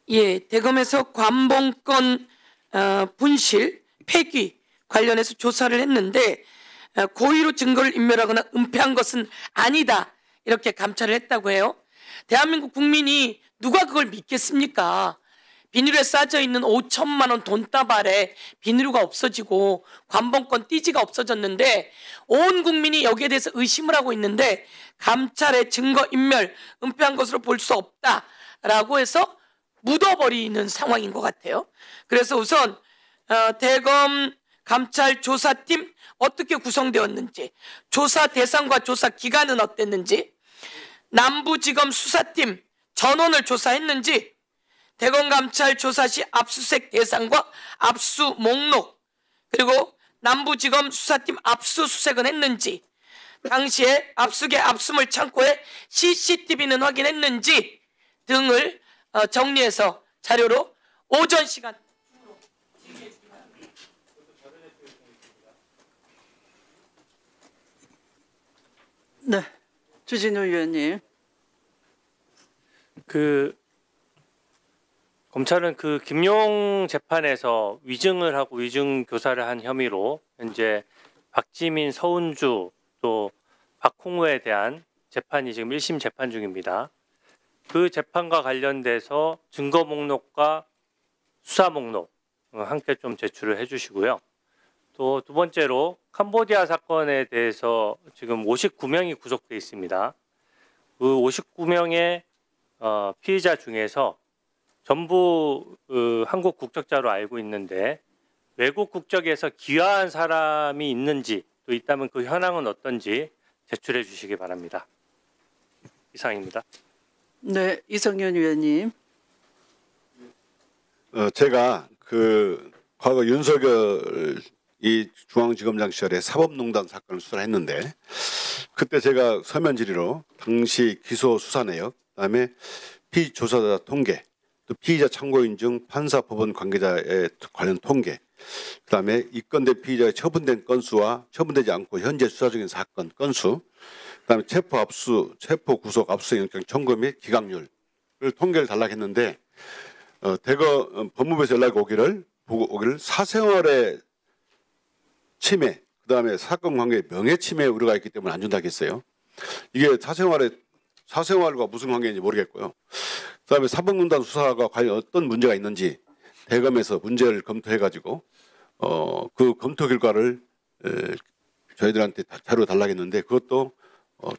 예, 대검에서 관봉권 분실, 폐기 관련해서 조사를 했는데 고의로 증거를 인멸하거나 은폐한 것은 아니다 이렇게 감찰을 했다고 해요. 대한민국 국민이 누가 그걸 믿겠습니까? 비닐에 싸져 있는 5천만 원 돈다발에 비닐가 없어지고 관봉권 띠지가 없어졌는데 온 국민이 여기에 대해서 의심을 하고 있는데 감찰의 증거 인멸, 은폐한 것으로 볼 수 없다라고 해서 묻어버리는 상황인 것 같아요. 그래서 우선 대검 감찰 조사팀 어떻게 구성되었는지, 조사 대상과 조사 기간은 어땠는지, 남부지검 수사팀 전원을 조사했는지, 대검감찰 조사 시 압수수색 대상과 압수 목록, 그리고 남부지검 수사팀 압수수색은 했는지, 당시에 압수계 압수물 창고에 CCTV는 확인했는지 등을 정리해서 자료로 오전 시간 네, 주진우 의원님. 검찰은 김용 재판에서 위증을 하고 위증 교사를 한 혐의로 현재 박지민, 서운주 또 박홍우에 대한 재판이 지금 1심 재판 중입니다. 그 재판과 관련돼서 증거 목록과 수사 목록 함께 좀 제출을 해주시고요. 또 두 번째로 캄보디아 사건에 대해서 지금 59명이 구속돼 있습니다. 그 59명의 피의자 중에서 전부 한국 국적자로 알고 있는데 외국 국적에서 귀화한 사람이 있는지 또 있다면 그 현황은 어떤지 제출해 주시기 바랍니다. 이상입니다. 네, 이성윤 의원님. 제가 과거 윤석열 이 중앙지검장 시절에 사법농단 사건을 수사를 했는데 그때 제가 서면 질의로 당시 기소 수사 내역, 그다음에 피조사자 통계, 또 피의자 참고 인증, 판사 법원 관계자의 관련 통계, 그다음에 입건된 피의자의 처분된 건수와 처분되지 않고 현재 수사 중인 사건 건수, 그다음에 체포 구속 압수수색 영장 청구 및 기각률을 통계를 달라고 했는데 대검 법무부에서 연락이 오기를 사생활의 침해, 그다음에 사건 관계에 명예 침해 우려가 있기 때문에 안 준다고 했어요. 이게 사생활과 무슨 관계인지 모르겠고요. 그다음에 사법농단 수사가 과연 어떤 문제가 있는지 대검에서 문제를 검토해가지고 그 검토 결과를 저희들한테 자료 달라고 했는데 그것도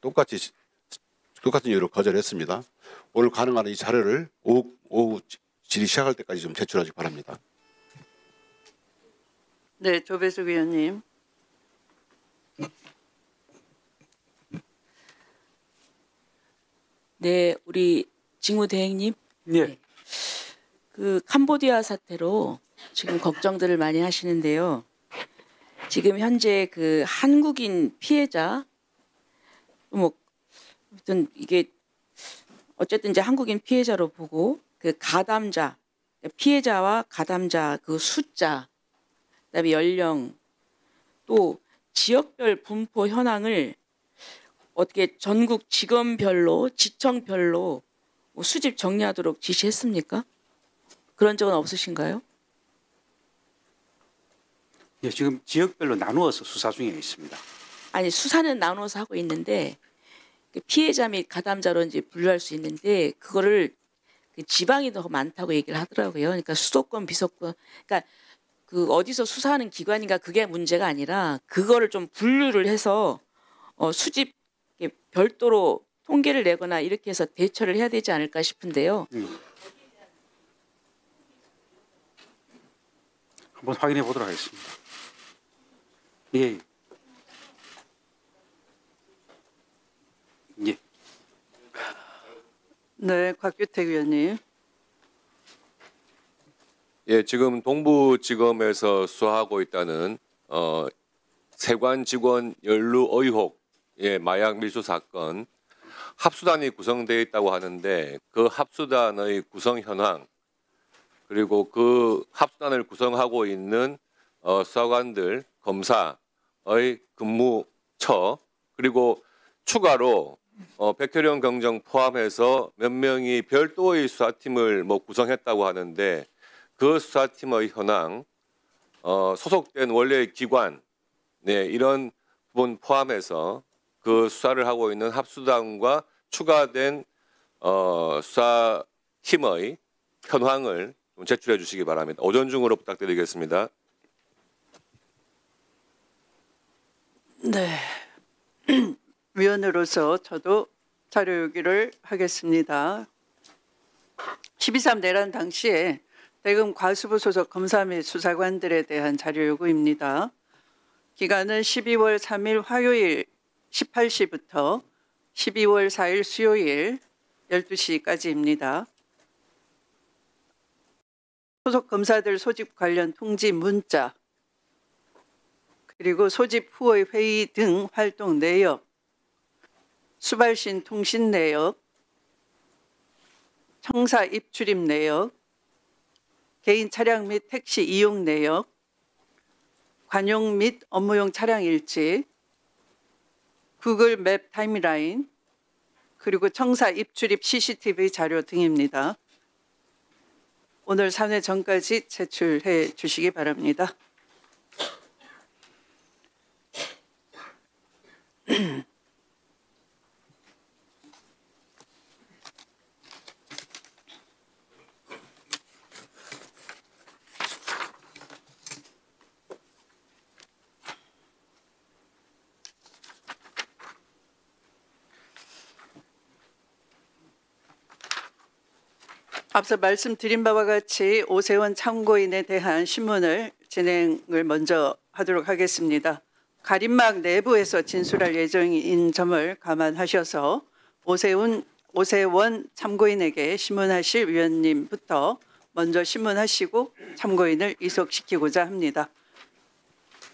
똑같은 이유로 거절했습니다. 오늘 가능한 이 자료를 오후 질의 시작할 때까지 좀 제출하시기 바랍니다. 네, 조배숙 의원님. 네, 우리 직무대행님. 네. 캄보디아 사태로 지금 걱정들을 많이 하시는데요. 지금 현재 한국인 피해자, 아무튼 이게 어쨌든 이제 한국인 피해자로 보고 가담자, 피해자와 가담자 숫자, 그다음에 연령, 또 지역별 분포 현황을 어떻게 전국 지검별로, 지청별로 수집 정리하도록 지시했습니까? 그런 적은 없으신가요? 예, 지금 지역별로 나누어서 수사 중에 있습니다. 아니, 수사는 나눠서 하고 있는데 피해자 및 가담자로 이제 분류할 수 있는데 그거를 지방이 더 많다고 얘기를 하더라고요. 그러니까 수도권, 비서권, 그러니까 어디서 수사하는 기관인가 그게 문제가 아니라 그거를 좀 분류를 해서 수집 별도로 통계를 내거나 이렇게 해서 대처를 해야 되지 않을까 싶은데요. 한번 확인해 보도록 하겠습니다. 예. 예. 네, 곽규택 의원님. 예, 지금 동부지검에서 수사하고 있다는 세관 직원 연루 의혹, 마약 밀수 사건 합수단이 구성되어 있다고 하는데 그 합수단의 구성 현황 그리고 그 합수단을 구성하고 있는 수사관들, 검사의 근무처 그리고 추가로 백혜령 경정 포함해서 몇 명이 별도의 수사팀을 뭐 구성했다고 하는데 그 수사팀의 현황, 소속된 원래의 기관, 네, 이런 부분 포함해서 그 수사를 하고 있는 합수단과 추가된 수사팀의 현황을 좀 제출해 주시기 바랍니다. 오전 중으로 부탁드리겠습니다. 네. 위원으로서 저도 자료 요구를 하겠습니다. 12.3 내란 당시에 대검 과수부 소속 검사 및 수사관들에 대한 자료 요구입니다. 기간은 12월 3일 화요일 18시부터 12월 4일 수요일 12시까지입니다. 소속 검사들 소집 관련 통지 문자, 그리고 소집 후의 회의 등 활동 내역, 수발신 통신 내역, 청사 입출입 내역, 개인 차량 및 택시 이용 내역, 관용 및 업무용 차량 일지, 구글 맵 타임라인, 그리고 청사 입출입 CCTV 자료 등입니다. 오늘 산회 전까지 제출해 주시기 바랍니다. 앞서 말씀드린 바와 같이 오세원 참고인에 대한 신문을 진행을 먼저 하도록 하겠습니다. 가림막 내부에서 진술할 예정인 점을 감안하셔서 오세원 참고인에게 신문하실 위원님부터 먼저 신문하시고 참고인을 이속시키고자 합니다.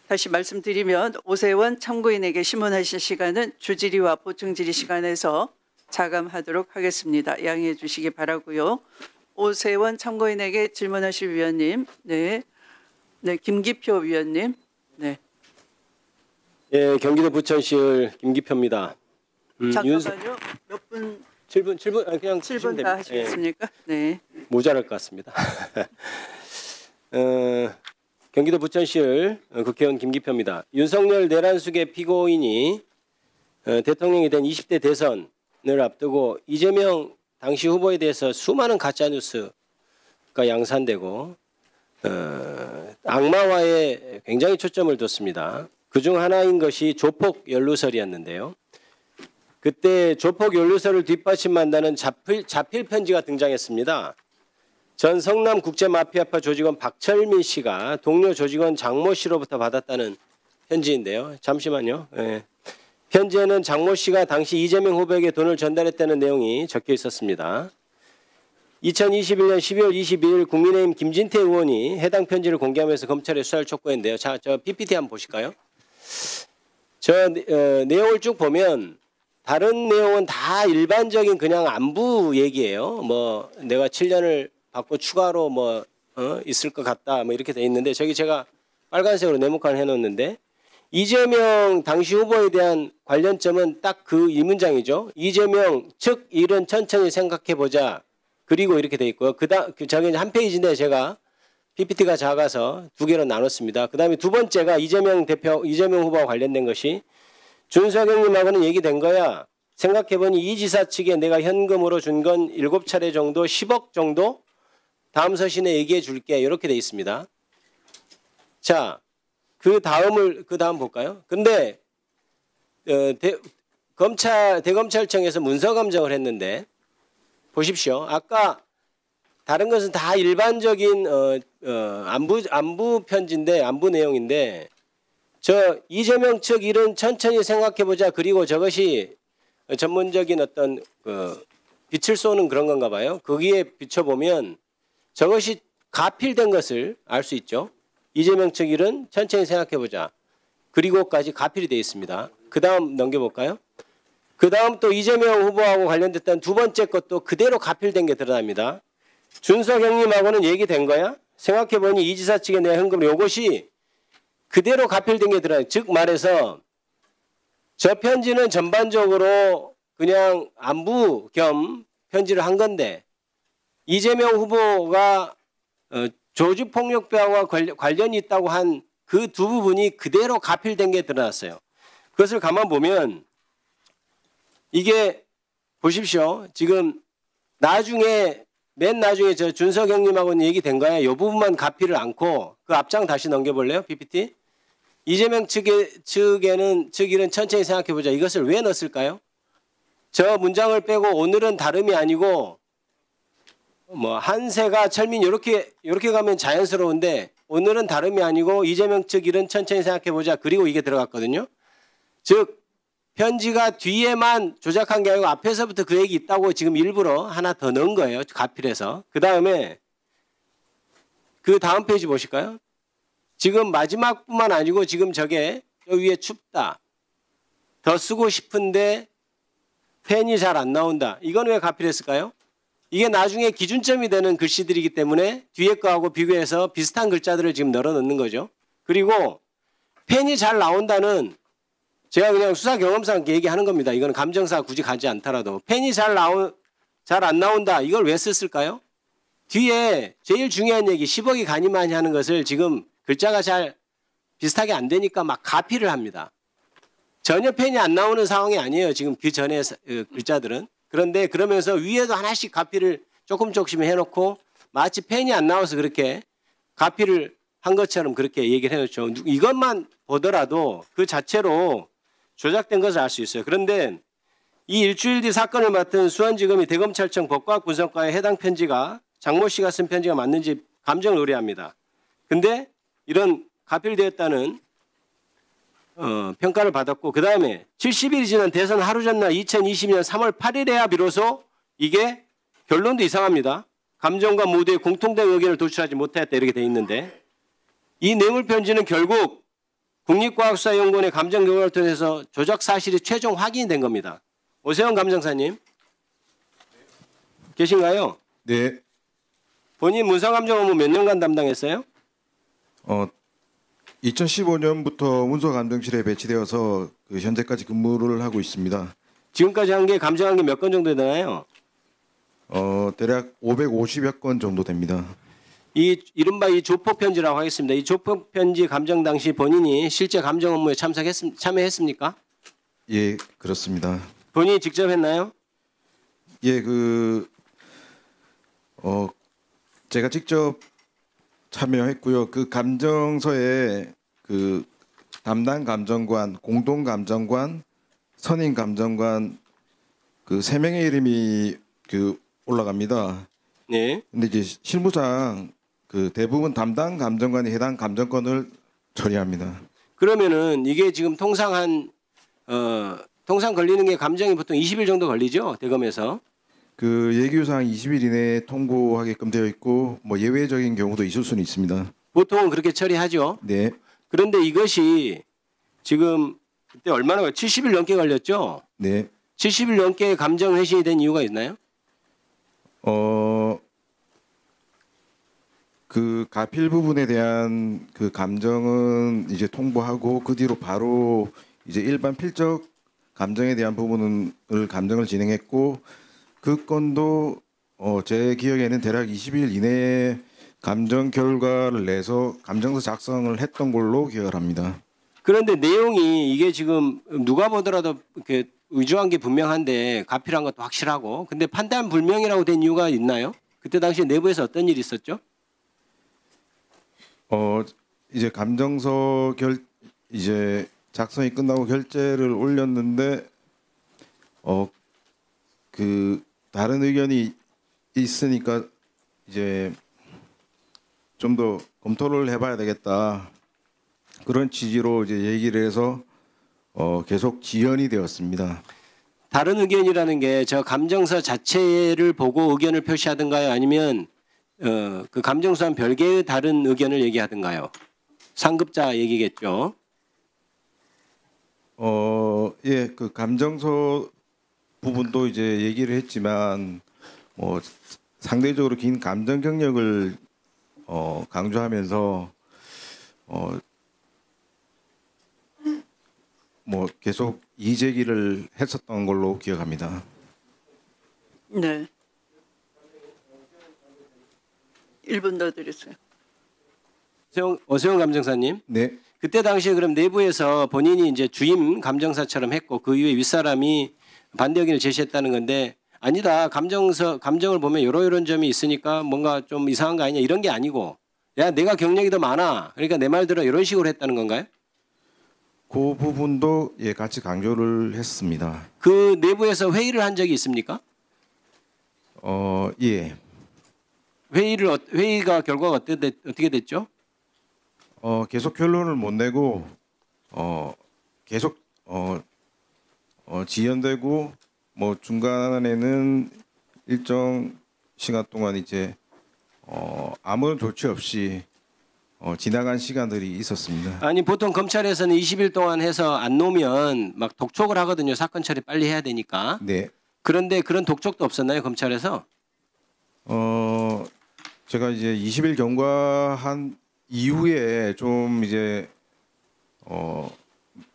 다시 말씀드리면 오세원 참고인에게 신문하실 시간은 주질의와 보충질의 시간에서 차감하도록 하겠습니다. 양해해 주시기 바라고요. 오세원 참고인에게 질문하실 위원님, 네, 김기표 위원님, 네. 예, 경기도 부천시의 김기표입니다. 잠깐만요. 몇 분? 7분, 그냥 7분 다 하시겠습니까? 네. 모자랄 것 같습니다. 경기도 부천시의 국회의원 김기표입니다. 윤석열 내란 수계 피고인이 대통령이 된 20대 대선을 앞두고 이재명 당시 후보에 대해서 수많은 가짜뉴스가 양산되고 악마화에 굉장히 초점을 뒀습니다. 그중 하나인 것이 조폭 연루설이었는데요. 그때 조폭 연루설을 뒷받침한다는 자필 편지가 등장했습니다. 전 성남국제마피아파 조직원 박철민 씨가 동료 조직원 장모 씨로부터 받았다는 편지인데요. 잠시만요. 예. 편지에는 장모 씨가 당시 이재명 후보에게 돈을 전달했다는 내용이 적혀 있었습니다. 2021년 12월 22일 국민의힘 김진태 의원이 해당 편지를 공개하면서 검찰에 수사를 촉구했는데요. 자, 저 PPT 한번 보실까요? 내용을 쭉 보면 다른 내용은 다 일반적인 그냥 안부 얘기예요. 뭐 내가 7년을 받고 추가로 뭐 있을 것 같다 뭐 이렇게 돼 있는데 저기 제가 빨간색으로 네모칸을 해놓는데 이재명 당시 후보에 대한 관련점은 딱 그 이 문장이죠. 이재명 즉 일은 천천히 생각해보자. 그리고 이렇게 돼 있고요. 저기 한 페이지인데 제가 PPT가 작아서 두 개로 나눴습니다. 그다음에 두 번째가 이재명 후보와 관련된 것이 준석영님하고는 얘기된 거야. 생각해보니 이 지사 측에 내가 현금으로 준 건 7차례 정도 10억 정도 다음 서신에 얘기해 줄게. 이렇게 돼 있습니다. 자, 그 다음 볼까요? 근데 대검찰청에서 문서 감정을 했는데 보십시오. 아까 다른 것은 다 일반적인 안부 편지인데 안부 내용인데 저 이재명 측 일은 천천히 생각해보자. 그리고 저것이 전문적인 어떤 빛을 쏘는 그런 건가 봐요. 거기에 비춰보면 저것이 가필된 것을 알 수 있죠. 이재명 측 일은 천천히 생각해보자. 그리고까지 가필이 되어 있습니다. 그 다음 넘겨볼까요? 그 다음 또 이재명 후보하고 관련됐던 두 번째 것도 그대로 가필된 게 드러납니다. 준석 형님하고는 얘기된 거야? 생각해보니 이 지사 측에 내가 현금을 이것이 그대로 가필된 게 드러나요. 즉 말해서 저 편지는 전반적으로 그냥 안부 겸 편지를 한 건데 이재명 후보가 조직폭력배와 관련이 있다고 한 그 두 부분이 그대로 가필된 게 드러났어요. 그것을 가만 보면 이게 보십시오. 지금 나중에 맨 나중에 저 준석 형님하고는 얘기된 거예요. 이 부분만 가필을 않고 그 앞장 다시 넘겨볼래요? PPT. 이재명 측에는 천천히 생각해보자. 이것을 왜 넣었을까요? 저 문장을 빼고 오늘은 다름이 아니고 뭐 한세가 철민 이렇게 가면 자연스러운데 오늘은 다름이 아니고 이재명 측 일은 천천히 생각해보자. 그리고 이게 들어갔거든요. 즉 편지가 뒤에만 조작한 게 아니고 앞에서부터 그 얘기 있다고 지금 일부러 하나 더 넣은 거예요. 가필해서. 그 다음에 그 다음 페이지 보실까요? 지금 마지막뿐만 아니고 지금 저게 저 위에 춥다. 더 쓰고 싶은데 펜이 잘 안 나온다. 이건 왜 가필했을까요? 이게 나중에 기준점이 되는 글씨들이기 때문에 뒤에 거하고 비교해서 비슷한 글자들을 지금 널어 넣는 거죠. 그리고 펜이 잘 나온다는 제가 그냥 수사 경험상 얘기하는 겁니다. 이건 감정사 굳이 가지 않더라도 펜이 잘 안 나온다. 이걸 왜 썼을까요? 뒤에 제일 중요한 얘기 10억이 가니마니 하는 것을 지금 글자가 잘 비슷하게 안 되니까 막 가필을 합니다. 전혀 펜이 안 나오는 상황이 아니에요. 지금 그 전에 글자들은. 그런데 그러면서 위에도 하나씩 가필을 조금씩 해놓고 마치 펜이 안 나와서 그렇게 가필을 한 것처럼 그렇게 얘기를 해놓죠. 이것만 보더라도 그 자체로 조작된 것을 알 수 있어요. 그런데 이 일주일 뒤 사건을 맡은 수원지검이 대검찰청 법과학분석과의 해당 편지가 장모 씨가 쓴 편지가 맞는지 감정을 의뢰합니다. 근데 이런 가필되었다는 평가를 받았고 그 다음에 70일이 지난 대선 하루 전날 2020년 3월 8일에야 비로소 이게 결론도 이상합니다. 감정과 모두의 공통된 의견을 도출하지 못했다 이렇게 돼 있는데 이 뇌물편지는 결국 국립과학수사연구원의 감정 결과를 통해서 조작 사실이 최종 확인이 된 겁니다. 오세훈 감정사님 계신가요? 네. 본인 문서감정 업무 몇 년간 담당했어요? 2015년부터 문서감정실에 배치되어서 현재까지 근무를 하고 있습니다. 지금까지 한 게 감정한 게 몇 건 정도 되나요? 대략 550여 건 정도 됩니다. 이른바 이 조폭 편지라고 하겠습니다. 이 조폭 편지 감정 당시 본인이 실제 감정 업무에 참여했습니까? 예, 그렇습니다. 본인이 직접 했나요? 예, 제가 직접 참여했고요. 그 감정서에 그 담당 감정관, 공동 감정관, 선임 감정관 그 3명의 이름이 올라갑니다. 네. 근데 이제 실무상 그 대부분 담당 감정관이 해당 감정권을 처리합니다. 그러면은 이게 지금 통상 걸리는 게 감정이 보통 20일 정도 걸리죠? 대검에서. 그 예규상 20일 이내에 통보하게끔 되어 있고 뭐 예외적인 경우도 있을 수는 있습니다. 보통은 그렇게 처리하죠. 네. 그런데 이것이 지금 그때 얼마나 70일 넘게 걸렸죠? 네. 70일 넘게 감정 회신이 된 이유가 있나요? 그 가필 부분에 대한 그 감정은 이제 통보하고 그 뒤로 바로 이제 일반 필적 감정에 대한 부분을 감정을 진행했고 그 건도 제 기억에는 대략 20일 이내에 감정 결과를 내서 감정서 작성을 했던 걸로 기억을 합니다. 그런데 내용이 이게 지금 누가 보더라도 이렇게 의조한 게 분명한데 가필한 것도 확실하고 근데 판단 불명이라고 된 이유가 있나요? 그때 당시 내부에서 어떤 일이 있었죠? 이제 감정서 이제 작성이 끝나고 결재를 올렸는데 그 다른 의견이 있으니까 이제 좀 더 검토를 해봐야 되겠다 그런 취지로 이제 얘기를 해서 계속 지연이 되었습니다. 다른 의견이라는 게 저 감정서 자체를 보고 의견을 표시하든가요? 아니면 그 감정서와는 별개의 다른 의견을 얘기하든가요? 상급자 얘기겠죠. 예, 그 감정서 부분도 이제 얘기를 했지만 상대적으로 긴 감정 경력을 뭐 계속 이의 제기를 했었던 걸로 기억합니다. 네. 1분 더 드리세요. 오세훈 감정사님. 네. 그때 당시에 그럼 내부에서 본인이 이제 주임 감정사처럼 했고 그 이후에 윗사람이 반대 의견을 제시했다는 건데 아니다. 감정을 보면 이런 점이 있으니까 뭔가 좀 이상한 거 아니냐 이런 게 아니고 야 내가 경력이 더 많아. 그러니까 내 말 들어 이런 식으로 했다는 건가요? 그 부분도 예 같이 강조를 했습니다. 그 내부에서 회의를 한 적이 있습니까? 예. 회의가 결과가 어떻게 됐죠? 계속 결론을 못 내고 계속 지연되고 뭐 중간에는 일정 시간 동안 이제 아무런 조치 없이 지나간 시간들이 있었습니다. 아니 보통 검찰에서는 20일 동안 해서 안 놓으면 막 독촉을 하거든요. 사건 처리 빨리 해야 되니까. 네. 그런데 그런 독촉도 없었나요 검찰에서? 제가 이제 20일 경과한 이후에 좀 이제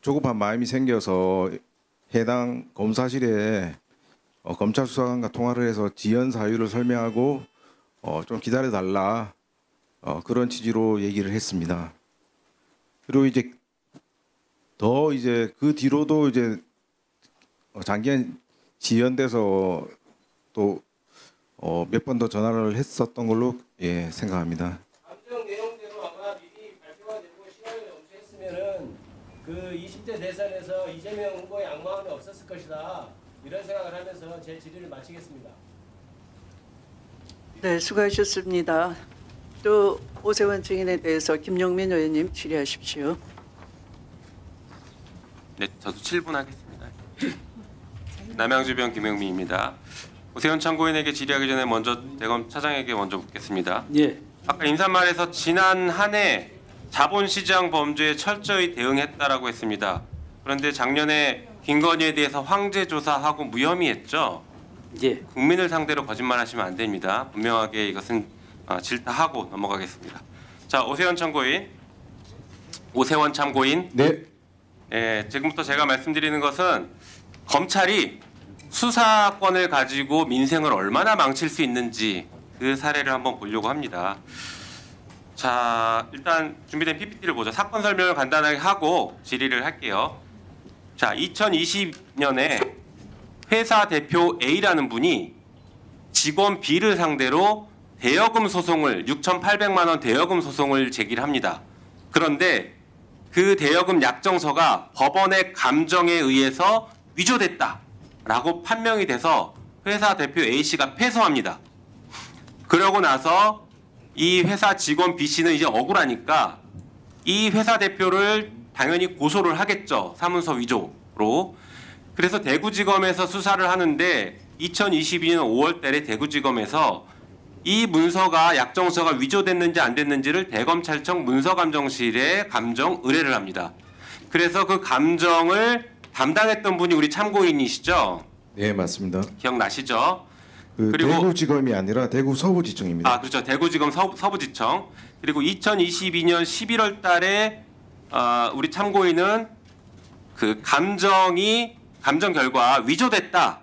조급한 마음이 생겨서 해당 검사실에 검찰 수사관과 통화를 해서 지연 사유를 설명하고 좀 기다려 달라 그런 취지로 얘기를 했습니다. 그리고 이제 더 이제 그 뒤로도 이제 장기간 지연돼서 또 몇 번 더 전화를 했었던 걸로 예 생각합니다. 감정 내용대로 아마 미리 발표가 되고 시간이 엄청했으면은 그 20대 대선에서 이재명 후보의 악마음이 없었을 것이다 이런 생각을 하면서 제 질의를 마치겠습니다. 네, 수고하셨습니다. 또 오세훈 증인에 대해서 김용민 의원님 질의하십시오. 네, 저도 7분 하겠습니다. 남양주변 김영민입니다. 오세훈 참고인에게 질의하기 전에 먼저 대검 차장에게 먼저 묻겠습니다. 예. 아까 인사말에서 지난 한 해 자본시장 범죄에 철저히 대응했다라고 했습니다. 그런데 작년에 김건희에 대해서 황제 조사하고 무혐의했죠. 예. 국민을 상대로 거짓말하시면 안 됩니다. 분명하게 이것은 질타하고 넘어가겠습니다. 자, 오세훈 참고인. 네. 예, 지금부터 제가 말씀드리는 것은 검찰이 수사권을 가지고 민생을 얼마나 망칠 수 있는지 그 사례를 한번 보려고 합니다. 자, 일단 준비된 PPT를 보죠. 사건 설명을 간단하게 하고 질의를 할게요. 자, 2020년에 회사 대표 A라는 분이 직원 B를 상대로 대여금 소송을 6,800만 원 대여금 소송을 제기를 합니다. 그런데 그 대여금 약정서가 법원의 감정에 의해서 위조됐다라고 판명이 돼서 회사 대표 A씨가 패소합니다. 그러고 나서 이 회사 직원 B씨는 이제 억울하니까 이 회사 대표를 당연히 고소를 하겠죠. 사문서 위조로. 그래서 대구지검에서 수사를 하는데 2022년 5월 달에 대구지검에서 이 문서가 약정서가 위조됐는지 안 됐는지를 대검찰청 문서감정실에 감정 의뢰를 합니다. 그래서 그 감정을 담당했던 분이 우리 참고인이시죠? 네 맞습니다. 기억나시죠? 그 그리고 대구지검이 아니라 대구 서부지청입니다. 아 그렇죠. 대구지검 서부지청. 그리고 2022년 11월 달에 우리 참고인은 그 감정 결과 위조됐다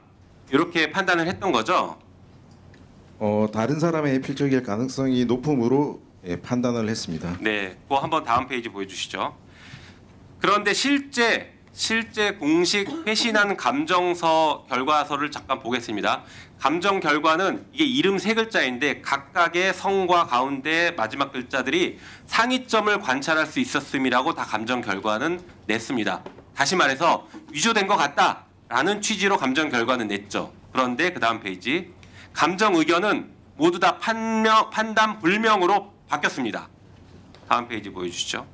이렇게 판단을 했던 거죠. 다른 사람의 해필적일 가능성이 높음으로 예, 판단을 했습니다. 네, 그거 한번 다음 페이지 보여주시죠. 그런데 실제 공식 회신한 감정서 결과서를 잠깐 보겠습니다. 감정 결과는 이게 이름 세 글자인데 각각의 성과 가운데 마지막 글자들이 상이점을 관찰할 수 있었음이라고 다 감정 결과는 냈습니다. 다시 말해서 위조된 것 같다라는 취지로 감정 결과는 냈죠. 그런데 그 다음 페이지 감정 의견은 모두 다 판단 불명으로 바뀌었습니다. 다음 페이지 보여주시죠.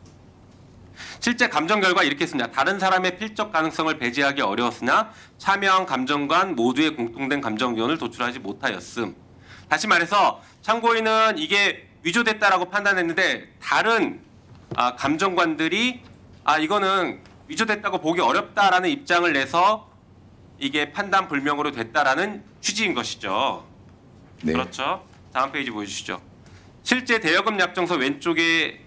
실제 감정 결과 이렇게 했습니다. 다른 사람의 필적 가능성을 배제하기 어려웠으나 참여한 감정관 모두의 공통된 감정 의견을 도출하지 못하였음. 다시 말해서 참고인은 이게 위조됐다라고 판단했는데 다른 감정관들이 이거는 위조됐다고 보기 어렵다라는 입장을 내서 이게 판단 불명으로 됐다라는 취지인 것이죠. 네. 그렇죠. 다음 페이지 보여주시죠. 실제 대여금 약정서 왼쪽에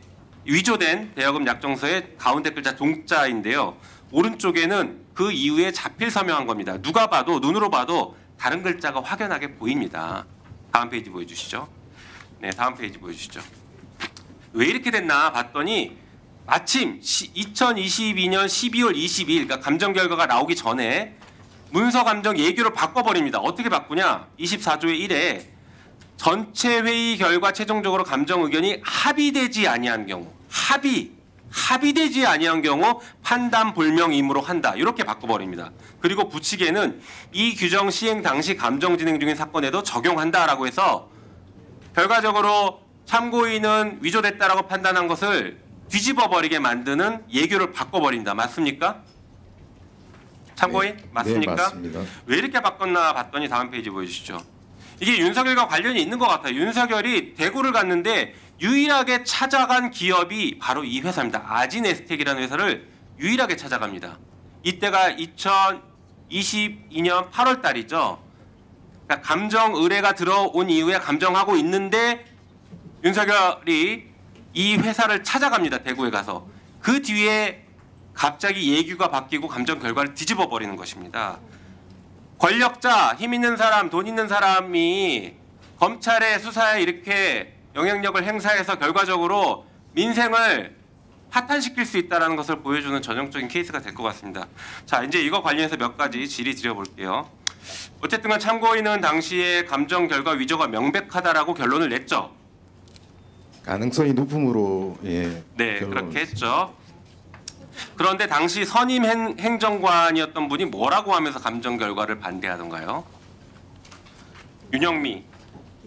위조된 대여금 약정서의 가운데 글자 종자인데요. 오른쪽에는 그 이후에 자필 서명한 겁니다. 누가 봐도 눈으로 봐도 다른 글자가 확연하게 보입니다. 다음 페이지 보여주시죠. 네, 다음 페이지 보여주시죠. 왜 이렇게 됐나 봤더니 마침 2022년 12월 22일 그러니까 감정 결과가 나오기 전에 문서 감정 예규를 바꿔버립니다. 어떻게 바꾸냐? 24조의 1에 전체 회의 결과 최종적으로 감정 의견이 합의되지 아니한 경우 합의되지 아니한 경우 판단 불명의무로 한다. 이렇게 바꿔버립니다. 그리고 붙이게는 이 규정 시행 당시 감정 진행 중인 사건에도 적용한다라고 해서 결과적으로 참고인은 위조됐다라고 판단한 것을 뒤집어버리게 만드는 예규를 바꿔버린다. 맞습니까? 참고인? 맞습니까? 네, 맞습니다. 왜 이렇게 바꿨나 봤더니 다음 페이지 보여주시죠. 이게 윤석열과 관련이 있는 것 같아요. 윤석열이 대구를 갔는데 유일하게 찾아간 기업이 바로 이 회사입니다. 아진에스텍이라는 회사를 유일하게 찾아갑니다. 이때가 2022년 8월 달이죠. 그러니까 감정 의뢰가 들어온 이후에 감정하고 있는데 윤석열이 이 회사를 찾아갑니다. 대구에 가서. 그 뒤에 갑자기 예규가 바뀌고 감정 결과를 뒤집어 버리는 것입니다. 권력자, 힘 있는 사람, 돈 있는 사람이 검찰의 수사에 이렇게 영향력을 행사해서 결과적으로 민생을 파탄시킬 수 있다는 것을 보여주는 전형적인 케이스가 될 것 같습니다. 자, 이제 이거 관련해서 몇 가지 질의 드려볼게요. 어쨌든 간 참고인은 당시에 감정 결과 위조가 명백하다라고 결론을 냈죠. 가능성이 높음으로 예. 네, 결론을 그렇게 했죠. 그런데 당시 선임 행정관이었던 분이 뭐라고 하면서 감정 결과를 반대하던가요? 윤영미.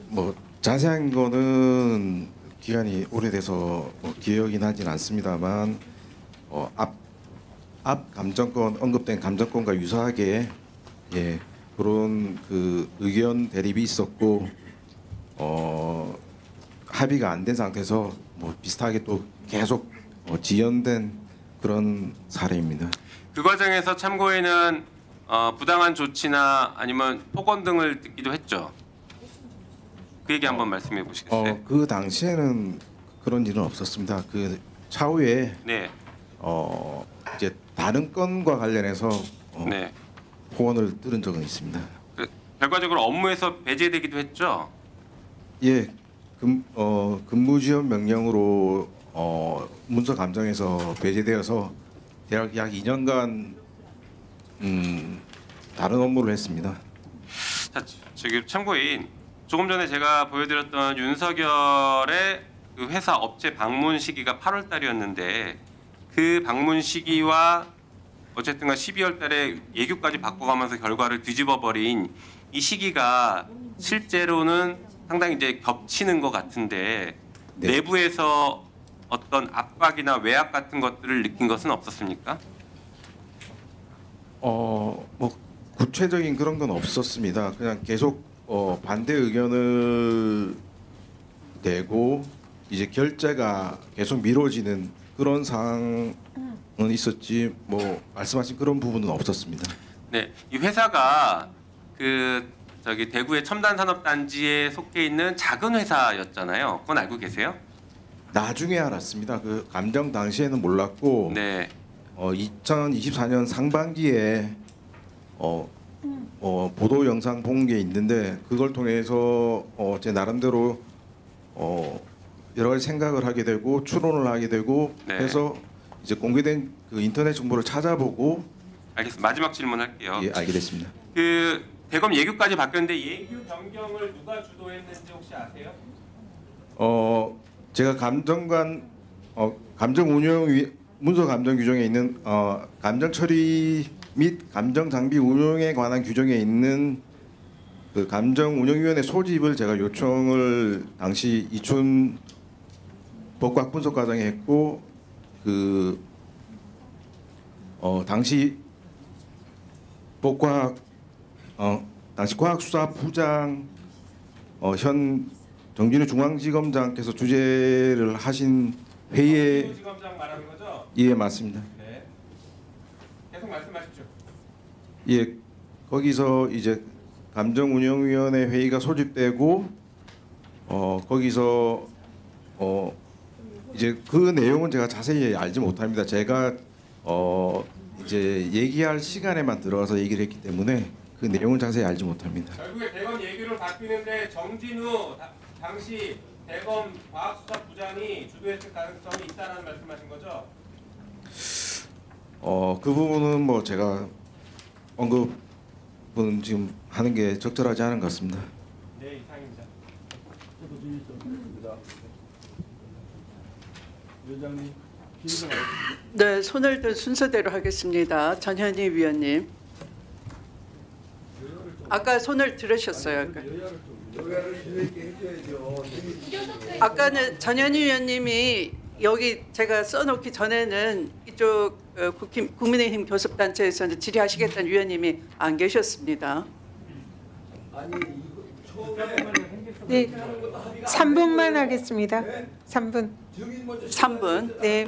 뭐 자세한 거는 기간이 오래돼서 뭐 기억이 나진 않습니다만 앞 감정권 언급된 감정권과 유사하게 예 그런 그 의견 대립이 있었고 합의가 안 된 상태에서 뭐 비슷하게 또 계속 지연된 그런 사례입니다. 그 과정에서 참고인은 부당한 조치나 아니면 폭언 등을 듣기도 했죠. 그 얘기 한번 말씀해 보시겠어요? 그 당시에는 그런 일은 없었습니다. 그 차후에 네. 이제 다른 건과 관련해서 네. 호언을 들은 적은 있습니다. 결과적으로 업무에서 배제되기도 했죠. 예, 근무 지원 명령으로 문서 감정에서 배제되어서 대략 약 2년간 다른 업무를 했습니다. 자, 저기 참고인 조금 전에 제가 보여드렸던 윤석열의 그 회사 업체 방문 시기가 8월 달이었는데 그 방문 시기와 어쨌든간 12월 달에 예규까지 바꿔가면서 결과를 뒤집어 버린 이 시기가 실제로는 상당히 이제 겹치는 것 같은데 네. 내부에서 어떤 압박이나 외압 같은 것들을 느낀 것은 없었습니까? 뭐 구체적인 그런 건 없었습니다. 그냥 계속 반대 의견을 내고 이제 결재가 계속 미뤄지는 그런 상황은 있었지 뭐 말씀하신 그런 부분은 없었습니다. 네, 이 회사가 그 저기 대구의 첨단산업단지에 속해 있는 작은 회사였잖아요. 그건 알고 계세요? 나중에 알았습니다. 그 감정 당시에는 몰랐고 네. 2024년 상반기에 보도 영상 본 게 있는데 그걸 통해서 제 나름대로 여러 가지 생각을 하게 되고 추론을 하게 되고 네. 해서 이제 공개된 그 인터넷 정보를 찾아보고 알겠습니다. 마지막 질문할게요. 예, 알게 됐습니다. 그 대검 예규까지 바뀌었는데 예규 변경을 누가 주도했는지 혹시 아세요? 제가 감정관 감정 운영 문서 감정 규정에 있는 감정 처리 및 감정 장비 운용에 관한 규정에 있는 그 감정 운영위원회 소집을 제가 요청을 당시 이춘 법과학 분석 과정에 했고 그 당시 법과학 당시 과학수사부장 현 정진우 중앙지검장께서 주재를 하신 회의에 지검장 말하는 거죠? 예 맞습니다. 네. 계속 말씀하십시오. 예 거기서 이제 감정운영위원회 회의가 소집되고 거기서 이제 그 내용은 제가 자세히 알지 못합니다. 제가 이제 얘기할 시간에만 들어가서 얘기를 했기 때문에 그 내용을 자세히 알지 못합니다. 결국에 대검 얘기로 바뀌는데 정진우 당시 대검 과학수사부장이 주도했을 가능성이 있다는 말씀하신 거죠? 그 부분은 뭐 제가 언급은 지금 하는 게 적절하지 않은 것 같습니다. 네, 이상입니다. 네, 손을 든 순서대로 하겠습니다. 전현희 위원님. 아까 손을 들으셨어요. 아까는 전현희 위원님이 여기 제가 써놓기 전에는 이쪽 국민의힘 교섭단체에서 질의하시겠다는 위원님이 안 계셨습니다. 네, 3분만 하겠습니다. 3분. 3분. 네.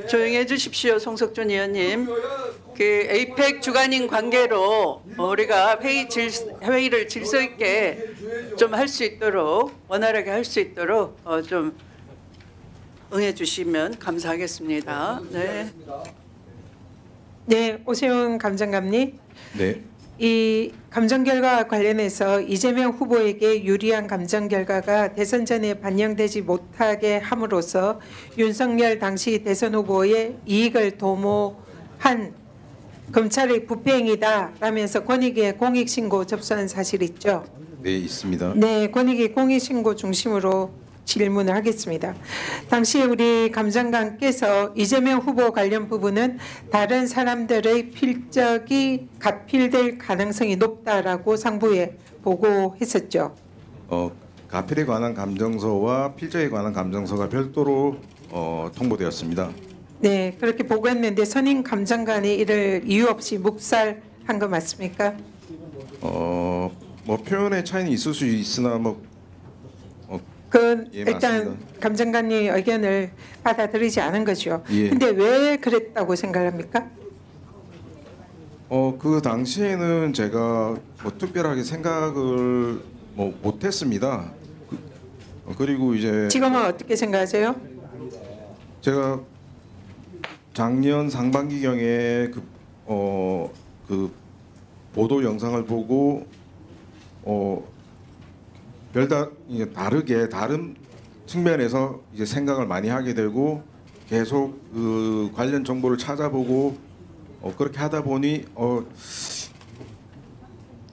조용히 해주십시오, 송석준 의원님. 그 에이펙 주관인 관계로 우리가 회의를 질서 있게 좀 할 수 있도록 원활하게 할 수 있도록 좀 응해 주시면 감사하겠습니다. 네. 네, 오세훈 감정감님. 네. 이 감정 결과와 관련해서 이재명 후보에게 유리한 감정 결과가 대선 전에 반영되지 못하게 함으로써 윤석열 당시 대선 후보의 이익을 도모한 검찰의 부패행위다라면서 권익위에 공익신고 접수한 사실 있죠? 네, 있습니다. 네, 권익위 공익신고 중심으로 질문을 하겠습니다. 당시 우리 감정관께서 이재명 후보 관련 부분은 다른 사람들의 필적이 가필될 가능성이 높다라고 상부에 보고했었죠. 가필에 관한 감정서와 필적에 관한 감정서가 별도로 통보되었습니다. 네, 그렇게 보고했는데 선임 감정관이 이를 이유 없이 묵살한 거 맞습니까? 뭐 표현의 차이는 있을 수 있으나 그 예, 일단 맞습니다. 감정관의 의견을 받아들이지 않은 거죠. 예. 근데 왜 그랬다고 생각합니까? 그 당시에는 제가 뭐 특별하게 생각을 못했습니다. 그리고 이제 지금은 어떻게 생각하세요? 제가 작년 상반기경에 그 보도 영상을 보고 다르게 다른 측면에서 이제 생각을 많이 하게 되고 계속 그 관련 정보를 찾아보고 그렇게 하다 보니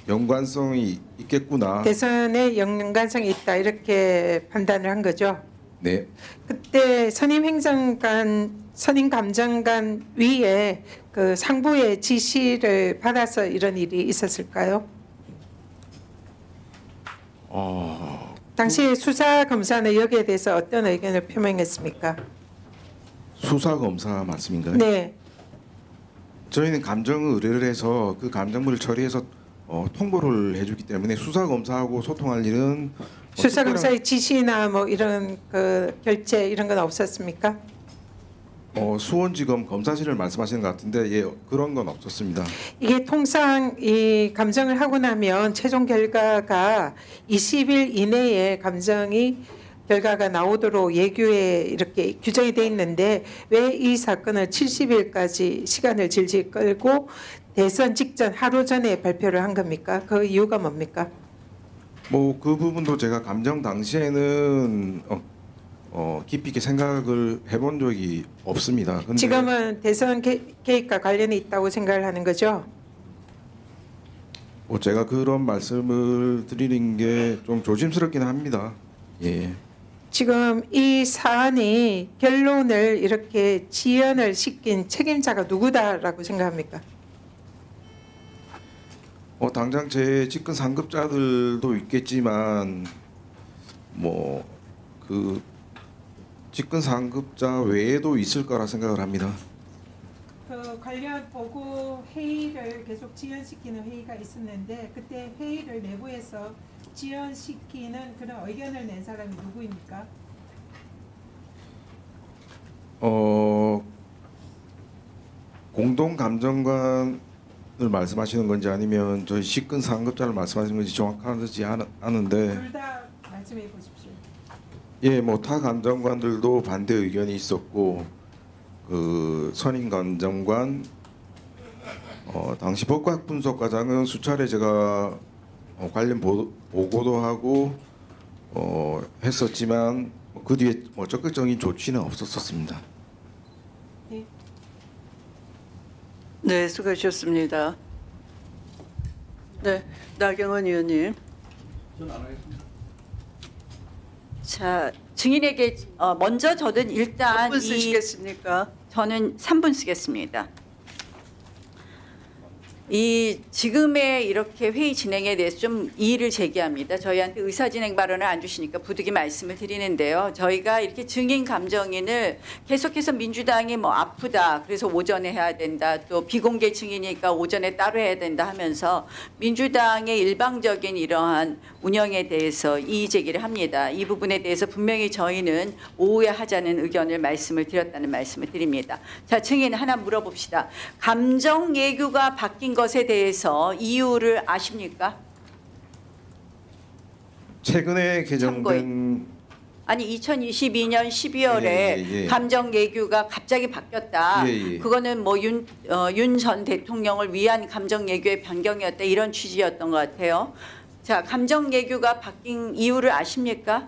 연관성이 있겠구나. 대선에 연관성이 있다 이렇게 판단을 한 거죠. 네. 그때 선임 감정관 위에 그 상부의 지시를 받아서 이런 일이 있었을까요? 당시 수사 검사는 여기에 대해서 어떤 의견을 표명했습니까? 수사 검사 말씀인가요? 네. 저희는 감정 의뢰를 해서 그 감정물을 처리해서 통보를 해주기 때문에 수사 검사하고 소통할 일은 수사 검사의 지시나 뭐 이런 그 결재 이런 건 없었습니까? 수원지검 검사실을 말씀하시는 것 같은데 예 그런 건 없었습니다. 이게 통상 이 감정을 하고 나면 최종 결과가 20일 이내에 결과가 나오도록 예규에 이렇게 규정이 돼 있는데 왜 이 사건을 70일까지 시간을 질질 끌고 대선 직전 하루 전에 발표를 한 겁니까? 그 이유가 뭡니까? 뭐 그 부분도 제가 감정 당시에는 깊이 있게 생각을 해본 적이 없습니다. 근데 지금은 대선 개입과 관련이 있다고 생각을 하는 거죠? 제가 그런 말씀을 드리는 게 좀 조심스럽긴 합니다. 예. 지금 이 사안이 결론을 이렇게 지연을 시킨 책임자가 누구다라고 생각합니까? 당장 제 직근 상급자들도 있겠지만 뭐 그 직근 상급자 외에도 있을 거라 생각을 합니다. 그 관련 보고 회의를 계속 지연시키는 회의가 있었는데 그때 회의를 내부에서 지연시키는 그런 의견을 낸 사람이 누구입니까? 공동 감정관을 말씀하시는 건지 아니면 저희 직근 상급자를 말씀하시는 건지 정확하지 않은데 둘 다 말씀해 보십시오. 예, 뭐 타 감정관들도 반대 의견이 있었고 그 선임 감정관 당시 법학 분석 과장은 수차례 제가 관련 보고도 하고 했었지만 그 뒤에 적극적인 조치는 없었습니다. 네, 수고하셨습니다. 네, 나경원 의원님. 자, 증인에게 먼저 저는 일단 몇 분 쓰시겠습니까? 저는 3분 쓰겠습니다. 이 지금의 이렇게 회의 진행에 대해서 좀 이의를 제기합니다. 저희한테 의사진행 발언을 안 주시니까 부득이 말씀을 드리는데요. 저희가 이렇게 증인 감정인을 계속해서 민주당이 뭐 아프다, 그래서 오전에 해야 된다, 또 비공개 증인이니까 오전에 따로 해야 된다 하면서 민주당의 일방적인 이러한 운영에 대해서 이의 제기를 합니다. 이 부분에 대해서 분명히 저희는 오후에 하자는 의견을 말씀을 드렸다는 말씀을 드립니다. 자, 증인 하나 물어봅시다. 감정 예규가 바뀐 것에 대해서 이유를 아십니까? 최근에 개정된 아니 2022년 12월에 감정 예규가 갑자기 바뀌었다. 그거는 뭐 윤 전 대통령을 위한 감정 예규의 변경이었다, 이런 취지였던 것 같아요. 자, 감정 예규가 바뀐 이유를 아십니까?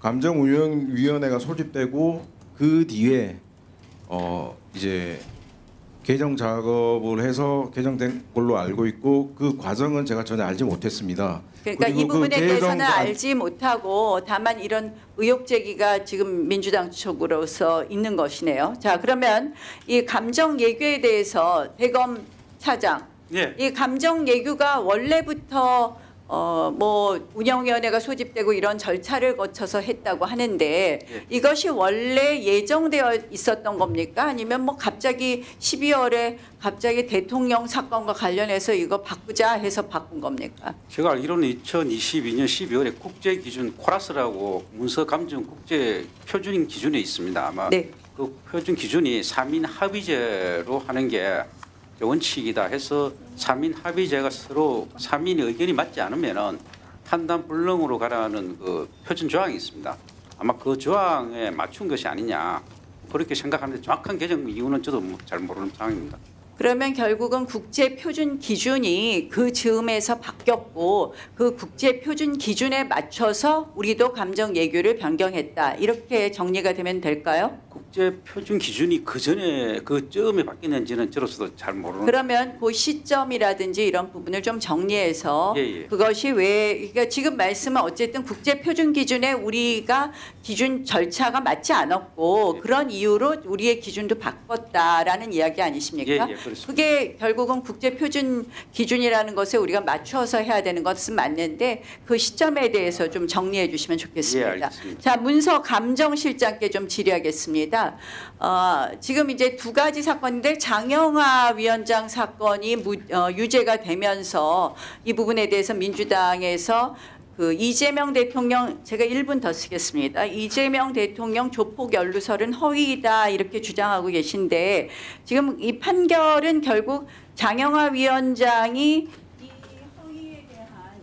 감정운영위원회가 소집되고 그 뒤에 이제 개정 작업을 해서 개정된 걸로 알고 있고, 그 과정은 제가 전혀 알지 못했습니다. 그러니까 이 부분에 대해서는 알지 못하고 다만 이런 의혹 제기가 지금 민주당 쪽으로서 있는 것이네요. 자, 그러면 이 감정 예규에 대해서 대검 차장, 이 감정 예규가 원래부터 뭐 운영위원회가 소집되고 이런 절차를 거쳐서 했다고 하는데 이것이 원래 예정되어 있었던 겁니까? 아니면 뭐 갑자기 12월에 갑자기 대통령 사건과 관련해서 이거 바꾸자 해서 바꾼 겁니까? 제가 알기로는 2022년 12월에 국제기준 코라스라고 문서감정 국제 표준 기준에 있습니다. 아마 그 표준 기준이 3인 합의제로 하는 게 원칙이다 해서 3인 합의제가 서로 3인의 의견이 맞지 않으면은 판단 불능으로 가라는 그 표준 조항이 있습니다. 아마 그 조항에 맞춘 것이 아니냐 그렇게 생각하는데 정확한 개정 이유는 저도 잘 모르는 상황입니다. 그러면 결국은 국제 표준 기준이 그 즈음에서 바뀌었고 그 국제 표준 기준에 맞춰서 우리도 감정 예규를 변경했다, 이렇게 정리가 되면 될까요? 국제 표준 기준이 그 전에 그 즈음에 바뀌는지는 저로서도 잘 모르는. 그러면 그 시점이라든지 이런 부분을 좀 정리해서 그것이 왜, 그러니까 지금 말씀은 어쨌든 국제 표준 기준에 우리가 기준 절차가 맞지 않았고 그런 이유로 우리의 기준도 바꿨다라는 이야기 아니십니까? 그게 결국은 국제 표준 기준이라는 것에 우리가 맞춰서 해야 되는 것은 맞는데 그 시점에 대해서 좀 정리해 주시면 좋겠습니다. 자, 문서 감정실장께 좀 질의하겠습니다. 지금 이제 두 가지 사건인데 장영하 위원장 사건이 유죄가 되면서 이 부분에 대해서 민주당에서 그 이재명 대통령, 제가 1분 더 쓰겠습니다. 이재명 대통령 조폭 연루설은 허위이다, 이렇게 주장하고 계신데 지금 이 판결은 결국 장영하 위원장이 이 허위에 대한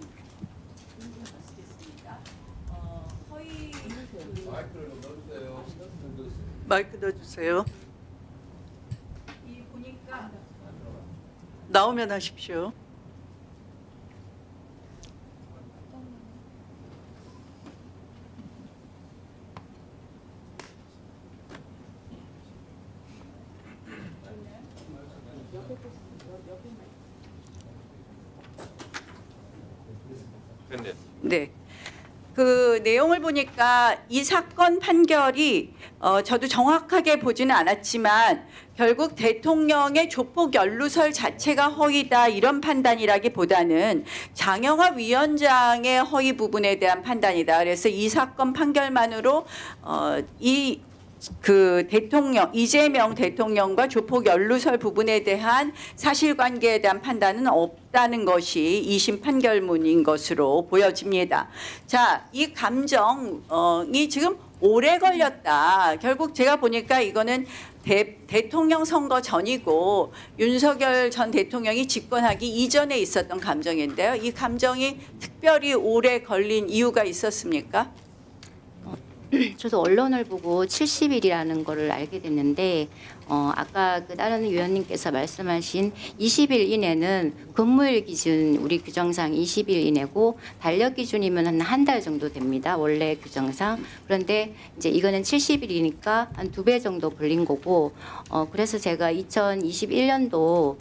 마이크 넣어주세요. 나오면 하십시오. 네. 그 내용을 보니까 이 사건 판결이 저도 정확하게 보지는 않았지만 결국 대통령의 조폭 연루설 자체가 허위다, 이런 판단이라기보다는 장영하 위원장의 허위 부분에 대한 판단이다. 그래서 이 사건 판결만으로 그 대통령, 이재명 대통령과 조폭 연루설 부분에 대한 사실관계에 대한 판단은 없다는 것이 2심 판결문인 것으로 보여집니다. 자, 이 감정이 지금 오래 걸렸다. 결국 제가 보니까 이거는 대통령 선거 전이고 윤석열 전 대통령이 집권하기 이전에 있었던 감정인데요. 이 감정이 특별히 오래 걸린 이유가 있었습니까? 저도 언론을 보고 70일이라는 거를 알게 됐는데 아까 그 다른 위원님께서 말씀하신 20일 이내는 근무일 기준 우리 규정상 20일 이내고 달력 기준이면 한 달 정도 됩니다. 원래 규정상. 그런데 이제 이거는 70일이니까 한 2배 정도 걸린 거고 그래서 제가 2021년도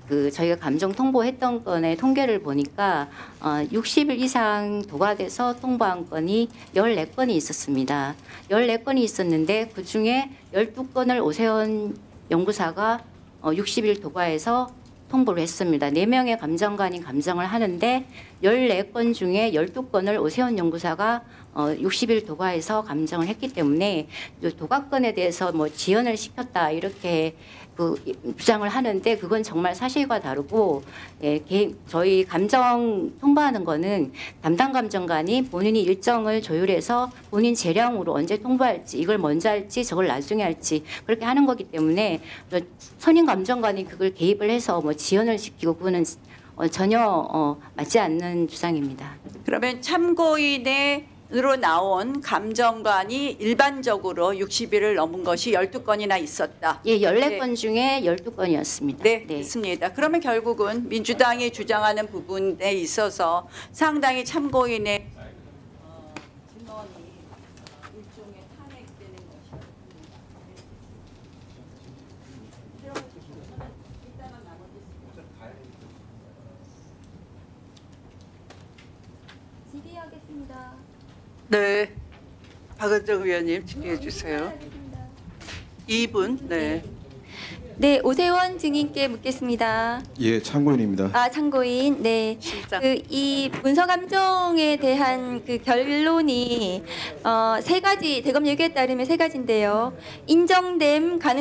그 저희가 감정 통보했던 건의 통계를 보니까 60일 이상 도과돼서 통보한 건이 14건이 있었습니다. 14건이 있었는데 그중에 12건을 오세훈 연구사가 60일 도과해서 통보를 했습니다. 4명의 감정관이 감정을 하는데 14건 중에 12건을 오세훈 연구사가 60일 도과해서 감정을 했기 때문에 도과건에 대해서 뭐 지연을 시켰다 이렇게 그 주장을 하는데 그건 정말 사실과 다르고 저희 감정 통보하는 거는 담당 감정관이 본인이 일정을 조율해서 본인 재량으로 언제 통보할지 이걸 먼저 할지 저걸 나중에 할지 그렇게 하는 거기 때문에 선임 감정관이 그걸 개입을 해서 뭐 지연을 시키고 그거는 전혀 맞지 않는 주장입니다. 그러면 참고인으로 나온 감정관이 일반적으로 60일을 넘은 것이 12건이나 있었다. 예, 14건 중에 12건이었습니다. 네, 있습니다. 그러면 결국은 민주당이 주장하는 부분에 있어서 상당히 참고인의 증언이 일종의 탄핵되는 것이었습니다. 질의하겠습니다. 네, 박은정 의원님 질의해 주세요. 2분. 네. 네, 오세훈 증인께 묻겠습니다. 예, 참고인입니다. 아, 참고인. 네. 이 문서 감정에 대한 그 결론이 세 가지 대검 얘기에 따르면 세 가지인데요. 인정됨 가능